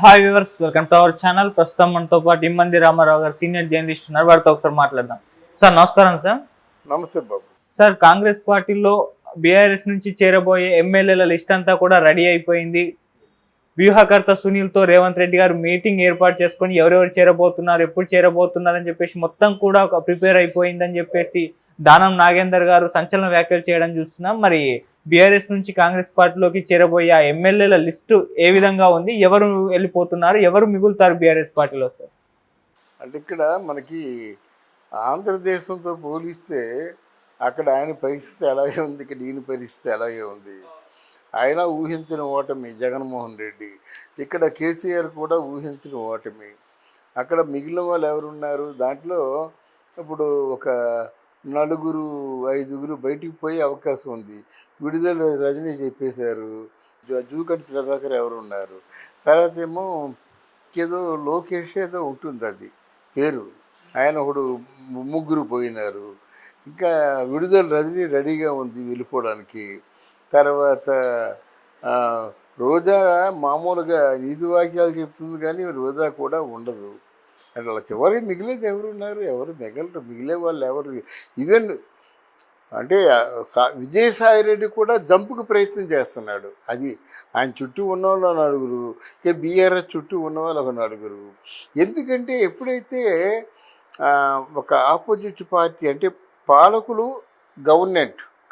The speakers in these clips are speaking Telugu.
Hi viewers, welcome to our channel. ప్రస్తుతం మనతో పాటు ఇమ్మంది రామారావు గారు సీనియర్ జర్నలిస్ట్ ఉన్నారు. వారితో ఒకసారి మాట్లాడదాం. సార్ నమస్కారం. సార్ నమస్తే బాబు. సార్ కాంగ్రెస్ పార్టీలో బీఆర్ఎస్ నుంచి చేరబోయే ఎమ్మెల్యేల లిస్ట్ అంతా కూడా రెడీ అయిపోయింది. వ్యూహకర్త సునీల్తో రేవంత్ రెడ్డి గారు మీటింగ్ ఏర్పాటు చేసుకొని ఎవరెవరు చేరబోతున్నారు, ఎప్పుడు చేరబోతున్నారు అని చెప్పేసి మొత్తం కూడా ఒక ప్రిపేర్ అయిపోయిందని చెప్పేసి దానం నాగేందర్ గారు సంచలన వ్యాఖ్యలు చేయడం చూస్తున్నాం. మరి బీఆర్ఎస్ నుంచి కాంగ్రెస్ పార్టీలోకి చేరబోయే ఆ ఎమ్మెల్యేల లిస్టు ఏ విధంగా ఉంది, ఎవరు వెళ్ళిపోతున్నారు, ఎవరు మిగులుతారు బీఆర్ఎస్ పార్టీలో? సార్ అంటే ఇక్కడ మనకి ఆంధ్రదేశంతో పోలిస్తే అక్కడ ఆయన పరిస్థితి అలాగే ఉంది, ఇక్కడ ఈయన పరిస్థితి అలాగే ఉంది. ఆయన ఊహించిన ఓటమి జగన్మోహన్ రెడ్డి, ఇక్కడ కేసీఆర్ కూడా ఊహించిన ఓటమి. అక్కడ మిగిలిన వాళ్ళు ఎవరున్నారు దాంట్లో? ఇప్పుడు ఒక నలుగురు ఐదుగురు బయటికి పోయే అవకాశం ఉంది. విడుదల రజనీ చెప్పేశారు, జూకటి ప్రభాకర్ ఎవరు ఉన్నారు, తర్వాత ఏమో ఏదో లోకేష్ ఏదో ఉంటుంది అది పేరు, ఆయన ఒకడు ముగ్గురు పోయినారు. ఇంకా విడుదల రజనీ రెడీగా ఉంది వెళ్ళిపోవడానికి. తర్వాత రోజా మామూలుగా నీతి వాక్యాలు చెప్తుంది కానీ రోజా కూడా ఉండదు. అట్లా చివరికి మిగిలేది ఎవరున్నారు? ఎవరు మిగలరు. మిగిలే వాళ్ళు ఎవరు? ఈవెన్ అంటే విజయసాయి రెడ్డి కూడా జంపుకు ప్రయత్నం చేస్తున్నాడు. అది ఆయన చుట్టూ ఉన్నవాళ్ళు నలుగురు, ఇక బీఆర్ఎస్ చుట్టూ ఉన్నవాళ్ళు ఒక నలుగురు. ఎందుకంటే ఎప్పుడైతే ఒక ఆపోజిట్ పార్టీ అంటే పాలకులు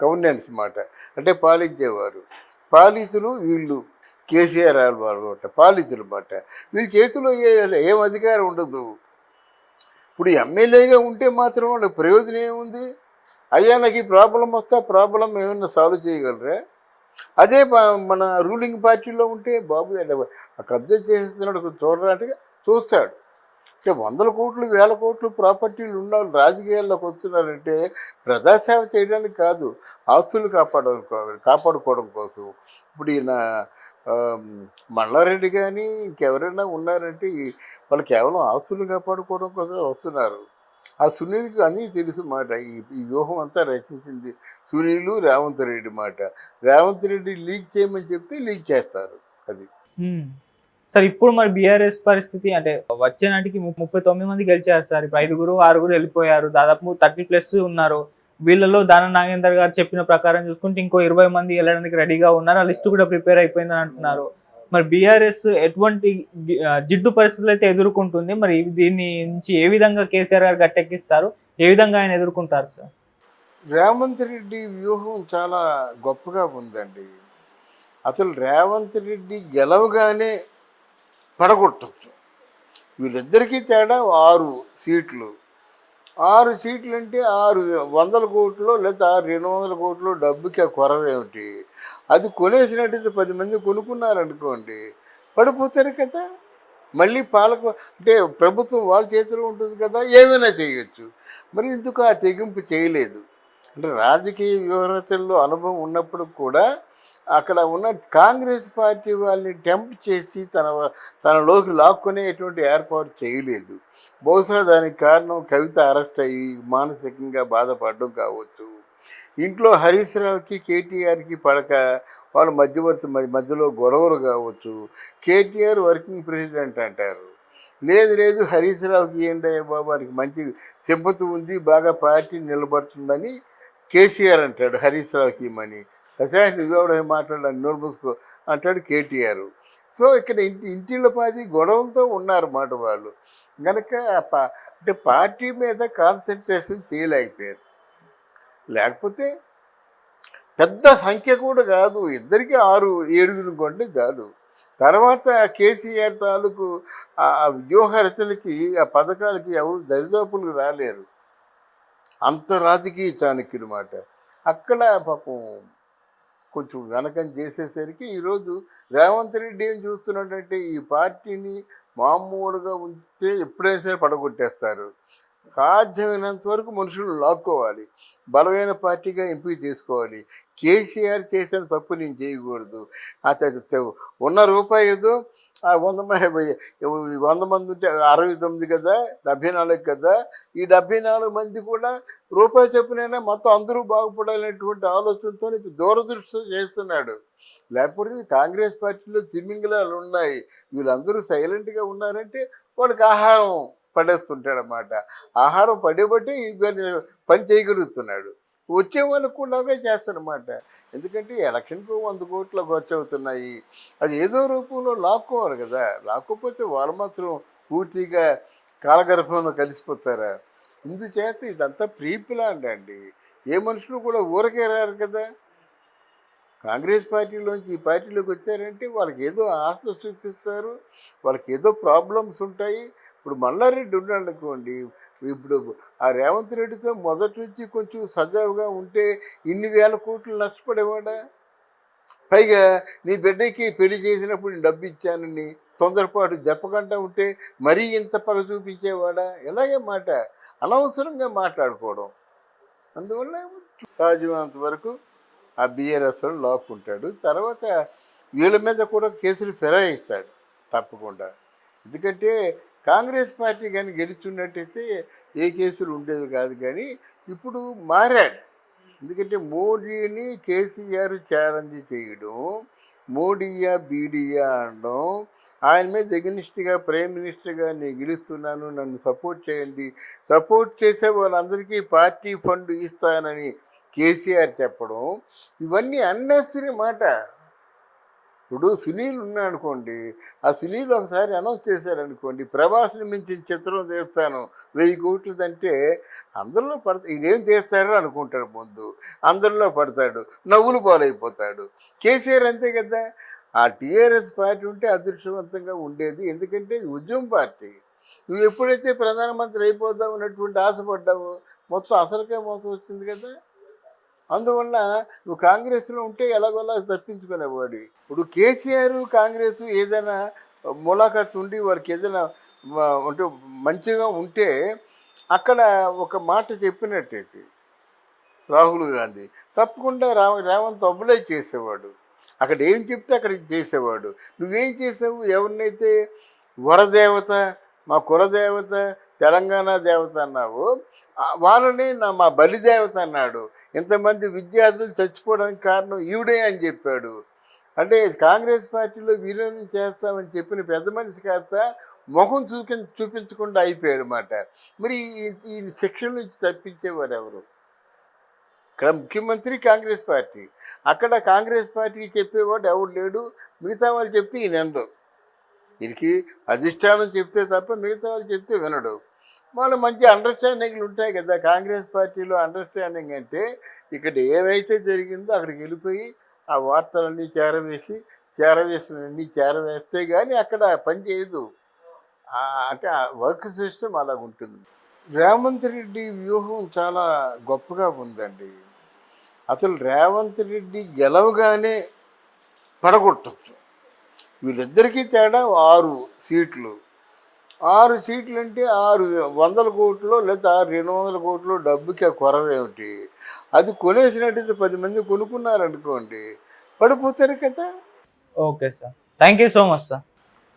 గవర్నెన్స్ మాట, అంటే పాలించేవారు, పాలితులు వీళ్ళు కేసీఆర్ అనమాట, పాలితులు మాట. వీళ్ళ చేతిలో ఏం అధికారం ఉండదు. ఇప్పుడు ఎమ్మెల్యేగా ఉంటే మాత్రం వాళ్ళకి ప్రయోజనం ఏముంది? అయ్యా నాకు ఈ ప్రాబ్లం వస్తే ఆ ప్రాబ్లం ఏమన్నా సాల్వ్ చేయగలరా? అదే మన రూలింగ్ పార్టీలో ఉంటే బాబు కబ్జా చేస్తున్నాడు చూడడానికి చూస్తాడు. అంటే 100 కోట్లు 1000 కోట్లు ప్రాపర్టీలు ఉన్న వాళ్ళు రాజకీయాల్లోకి వస్తున్నారంటే ప్రజాసేవ చేయడానికి కాదు, ఆస్తులు కాపాడుకోవడం కోసం. ఇప్పుడు ఈయన మల్లారెడ్డి కానీ ఇంకెవరైనా ఉన్నారంటే వాళ్ళు కేవలం ఆస్తులు కాపాడుకోవడం కోసం వస్తున్నారు. ఆ సునీల్కి అన్నీ తెలుసు మాట. ఈ వ్యూహం అంతా రచించింది సునీలు, రేవంత్ రెడ్డి మాట. రేవంత్ రెడ్డి లీక్ చేయమని చెప్తే లీక్ చేస్తారు. అది సార్ ఇప్పుడు మరి బీఆర్ఎస్ పరిస్థితి అంటే వచ్చే నాటికి 39 మంది గెలిచారు సార్. ఇప్పుడు 5-6 వెళ్ళిపోయారు, దాదాపు 30+ ఉన్నారు. వీళ్ళలో దానం నాగేందర్ గారు చెప్పిన ప్రకారం చూసుకుంటే ఇంకో 20 మంది వెళ్ళడానికి రెడీగా ఉన్నారు. ఆ లిస్ట్ కూడా ప్రిపేర్ అయిపోయిందని అంటున్నారు. మరి బీఆర్ఎస్ ఎటువంటి జిడ్డు పరిస్థితులు అయితే ఎదుర్కొంటుంది? మరి దీన్ని నుంచి ఏ విధంగా కేసీఆర్ గారు గట్టెక్కిస్తారు, ఏ విధంగా ఆయన ఎదుర్కొంటారు సార్? రేవంత్ రెడ్డి వ్యూహం చాలా గొప్పగా ఉందండి. అసలు రేవంత్ రెడ్డి గెలవగానే పడగొట్టచ్చు. వీళ్ళిద్దరికీ తేడా 6 సీట్లు. 6 సీట్లు అంటే 600 కోట్లు లేదా 200 కోట్లు డబ్బుకి ఆ కొరవేమిటి? అది కొనేసినట్టయితే 10 మంది కొనుక్కున్నారనుకోండి, పడిపోతారు కదా. మళ్ళీ అంటే ప్రభుత్వం వాళ్ళ చేతిలో ఉంటుంది కదా, ఏమైనా చేయొచ్చు. మరి ఎందుకు ఆ తెగింపు చేయలేదు? అంటే రాజకీయ వ్యూహరచనలో అనుభవం ఉన్నప్పుడు కూడా అక్కడ ఉన్న కాంగ్రెస్ పార్టీ వాళ్ళని టెంప్ట్ చేసి తనలోకి లాక్కునేటువంటి ఏర్పాటు చేయలేదు. బహుశా దానికి కారణం కవిత అరెస్ట్ అయ్యి మానసికంగా బాధపడడం కావచ్చు. ఇంట్లో హరీష్ రావుకి కేటీఆర్కి పడక వాళ్ళ మధ్యలో గొడవలు కావచ్చు. కేటీఆర్ వర్కింగ్ ప్రెసిడెంట్ అంటారు, లేదు హరీష్ రావుకి ఏంటయ్యా బాబు వారికి మంచి సింపతి ఉంది, బాగా పార్టీ నిలబడుతుందని కేసీఆర్ అంటాడు హరీష్ రావుకి ఇమ్మని. నువ్వెవడో మాట్లాడాలి, నోరు మూసుకో అంటాడు కేటీఆర్. సో ఇక్కడ ఇంటిలో పాది గొడవలతో ఉన్నారు మాట వాళ్ళు. కనుక అంటే పార్టీ మీద కాన్సన్ట్రేషన్ చేయలేకపోయారు. లేకపోతే పెద్ద సంఖ్య కూడా కాదు, ఇద్దరికి 6-7 కొంటే చాలు. తర్వాత కేసీఆర్ తాలూకు ఆ వ్యూహ రచనకి ఆ పథకాలకి ఎవరు దరిదాపులకు రాలేరు. అంత రాజకీయ చాణక్యుడు మాట. అక్కడ పాపం కొంచెం వెనకం చేసేసరికి ఈరోజు రేవంత్ రెడ్డి ఏం చూస్తున్నాడంటే ఈ పార్టీని మామూలుగా ఉంటే ఎప్పుడైనా సరే పడగొట్టేస్తారు. సాధ్యమైనంత వరకు మనుషులు లాక్కోవాలి, బలమైన పార్టీగా ఎంపిక చేసుకోవాలి. కేసీఆర్ చేసిన తప్పు నేను చేయకూడదు. అతను ఉన్న రూపాయి ఏదో ఆ 100 మంది ఉంటే 69 కదా, 74 కదా, ఈ 74 మంది కూడా రూపాయి చొప్పునైనా మొత్తం అందరూ బాగుపడాలనేటువంటి ఆలోచనతో దూరదృష్టి చేస్తున్నాడు. లేకపోతే కాంగ్రెస్ పార్టీలో తిమ్మింగలాలు ఉన్నాయి, వీళ్ళందరూ సైలెంట్గా ఉన్నారంటే వాళ్ళకి ఆహారం పడేస్తుంటాడు అన్నమాట. ఆహారం పడేబట్టి పని చేయగలుగుతున్నాడు. వచ్చే వాళ్ళకు కూడా అవే చేస్తారన్నమాట. ఎందుకంటే ఎలక్షన్కు 100 కోట్లు ఖర్చు అవుతున్నాయి. అది ఏదో రూపంలో లాక్కోవాలి కదా, లాక్కోకపోతే వాళ్ళు మాత్రం పూర్తిగా కాలగర్భంలో కలిసిపోతారా? ఇందుచేత ఇదంతా ప్రీ ప్లాన్డ్ అండి. ఏ మనుషులు కూడా ఊరకే రారు కదా. కాంగ్రెస్ పార్టీలోంచి ఈ పార్టీలోకి వచ్చారంటే వాళ్ళకి ఏదో ఆశ చూపిస్తారు, వాళ్ళకి ఏదో ప్రాబ్లమ్స్ ఉంటాయి. ఇప్పుడు మల్లారెడ్డి ఉన్నాడు అనుకోండి, ఇప్పుడు ఆ రేవంత్ రెడ్డితో మొదటి నుంచి కొంచెం సజావుగా ఉంటే ఇన్ని వేల కోట్లు నష్టపడేవాడా? పైగా నీ బిడ్డకి పెళ్లి చేసినప్పుడు నేను డబ్బు ఇచ్చానని తొందరపాటు దెప్పకుండా ఉంటే మరీ ఇంత పగ చూపించేవాడా? ఎలాగే మాట అనవసరంగా మాట్లాడుకోవడం. అందువల్ల సాధ్యమైనంత వరకు ఆ బీఆర్ఎస్ వాళ్ళు లాక్కుంటాడు. తర్వాత వీళ్ళ మీద కూడా కేసులు ఫిరాయిస్తాడు తప్పకుండా. ఎందుకంటే కాంగ్రెస్ పార్టీ కానీ గెలుచున్నట్టయితే ఏ కేసులు ఉండేవి కాదు. కానీ ఇప్పుడు మారాడు. ఎందుకంటే మోడీని కేసీఆర్ ఛాలెంజ్ చేయడం, మోడీయా బీడీయా అనడం, ఆయన మీద ఎగనిస్ట్గా ప్రైమ్ మినిస్టర్గా నేను గెలుస్తున్నాను, నన్ను సపోర్ట్ చేయండి, సపోర్ట్ చేసే వాళ్ళందరికీ పార్టీ ఫండ్ ఇస్తానని కేసీఆర్ చెప్పడం, ఇవన్నీ అన్నెసరీ మాట. ఇప్పుడు సునీల్ ఉన్నాడు అనుకోండి, ఆ సునీల్ ఒకసారి అనౌన్స్ చేశారనుకోండి, ప్రభాస్ని మించిన చిత్రం తీస్తాను 1000 కోట్లదంటే అందరిలో పడతాడు. ఇదేం తీస్తారో అనుకుంటాడు ముందు, అందరిలో పడతాడు, నవ్వులు పాలైపోతాడు. కేసీఆర్ అంతే కదా. ఆ టీఆర్ఎస్ పార్టీ ఉంటే అదృష్టవంతంగా ఉండేది. ఎందుకంటే ఇది ఉద్యమ పార్టీ. నువ్వు ఎప్పుడైతే ప్రధానమంత్రి అయిపోదావు అన్నటువంటి ఆశపడ్డావో మొత్తం అసలుకే మోసం వచ్చింది కదా. అందువల్ల నువ్వు కాంగ్రెస్లో ఉంటే ఎలాగోలా తప్పించుకునేవాడు. ఇప్పుడు కేసీఆర్ కాంగ్రెస్ ఏదైనా ములాఖాత్ ఉండి వారికి ఏదైనా అంటే మంచిగా ఉంటే అక్కడ ఒక మాట చెప్పినట్టయితే రాహుల్ గాంధీ తప్పకుండా రేవంత్ అబులై చేసేవాడు. అక్కడ ఏం చెప్తే అక్కడ చేసేవాడు. నువ్వేం చేసావు? ఎవరినైతే వరదేవత, మా కులదేవత, తెలంగాణ దేవత అన్నావు, వాళ్ళని మా బలిదేవత అన్నాడు. ఇంతమంది విద్యార్థులు చచ్చిపోవడానికి కారణం ఈవిడే అని చెప్పాడు. అంటే కాంగ్రెస్ పార్టీలో విలీనం చేస్తామని చెప్పిన పెద్ద మనిషి కాస్త ముఖం చూపించకుండా అయిపోయాడు అన్నమాట. మరి ఈ శిక్షణ నుంచి తప్పించేవారు ఎవరు? ఇక్కడ ముఖ్యమంత్రి కాంగ్రెస్ పార్టీ, అక్కడ కాంగ్రెస్ పార్టీకి చెప్పేవాడు ఎవడు లేడు. మిగతా వాళ్ళు చెప్తే ఈయన వినడు. వీరికి అధిష్టానం చెప్తే తప్ప మిగతా వాళ్ళు చెప్తే వినడు. వాళ్ళు మంచి అండర్స్టాండింగ్లు ఉంటాయి కదా కాంగ్రెస్ పార్టీలో. అండర్స్టాండింగ్ అంటే ఇక్కడ ఏవైతే జరిగిందో అక్కడికి వెళ్ళిపోయి ఆ వార్తలన్నీ చేరవేస్తే కానీ అక్కడ పని చేయదు. అంటే ఆ వర్క్ సిస్టమ్ అలాగ ఉంటుంది. రేవంత్ రెడ్డి వ్యూహం చాలా గొప్పగా ఉందండి. అసలు రేవంత్ రెడ్డి గెలవగానే పడగొట్టచ్చు. వీళ్ళిద్దరికీ తేడా 6 సీట్లు. 6 సీట్లు అంటే 600 కోట్లు లేదా 200 కోట్లు డబ్బుకి ఆ కొరవేమిటి? అది కొనేసినట్టయితే 10 మంది కొనుక్కున్నారనుకోండి, పడిపోతారు కదా. Okay sir, thank you so much sir.